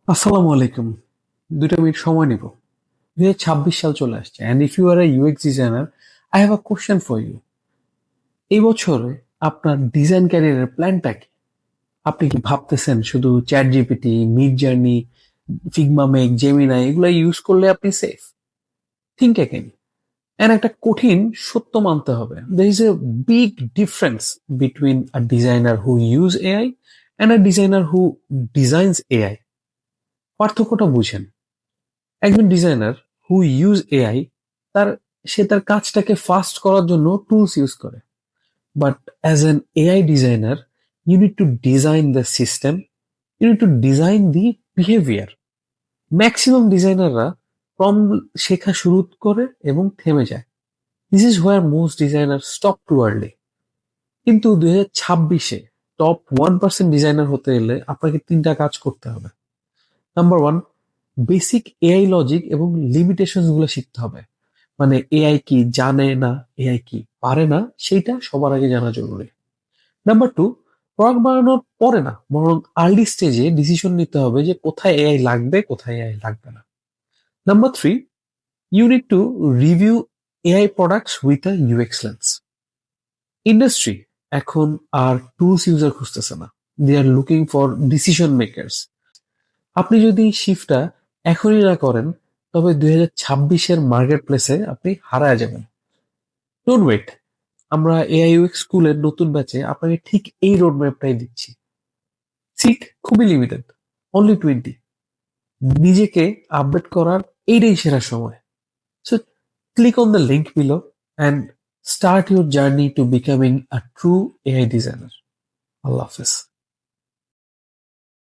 আসসালামু আলাইকুম। 2টা মিনিট সময় নিব। 2026 সাল চলে আসছে and if you are a UX designer, I have a question for you. এই বছরে আপনার ডিজাইন ক্যারিয়ারের প্ল্যানটা কি? আপনি কি ভাবতেছেন শুধু chat GPT, mid journey, Figma make, Gemini এগুলো ইউজ করলে আপনি সেফ? Think again. এন্ড একটা কঠিন সত্য মানতে হবে। There is a big difference between a designer who use AI and a designer who designs AI. পার্থক্যটা বুঝেন। একজন ডিজাইনার হু ইউজ এআই তার সে তার কাজটাকে ফাস্ট করার জন্য টুলস ইউজ করে, but as an AI designer you need two design the system, you need two design the behaviour. Maximum ডিজাইনাররা prompt শেখা শুরু করে এবং থেমে যায়। This is where most designer stop too early. কিন্তু 2026-এ টপ 1% ডিজাইনার হতে গেলে আপনাকে 3টা কাজ করতে হবে। Number one, basic AI logic এবং লিমিটেশনস গুলো শিখতে হবে। মানে এআই কি জানে না, এআই কি পারে না, সেইটা সবার আগে জানা জরুরি। নাম্বার টু, প্রোডাক্ট বানানোর পরে না, বরং আর্লি স্টেজে ডিসিশন নিতে হবে যে কোথায় এআই লাগবে, কোথায় এআই লাগবে না। Number three, you need to review AI products with a UX lens. Industry এখন আর টুলস ইউজার খুঁজতেছে না, they are looking for decision makers. আপনি যদি শিফটটা এখনই না করেন, তবে 2026-এর মার্কেট প্লেসে আপনি হারায় যাবেন। ডোন্ট ওয়েট, আমরা এআইইউএক্স স্কুলের নতুন ব্যাচে আপনাকে ঠিক এই রোড ম্যাপটাই দিচ্ছি। সিট খুবই লিমিটেড, অনলি 20। নিজেকে আপডেট করার এইটাই সেরা সময়। So click on the link below and start your journey to becoming a true AI designer. আল্লাহ হাফেজ।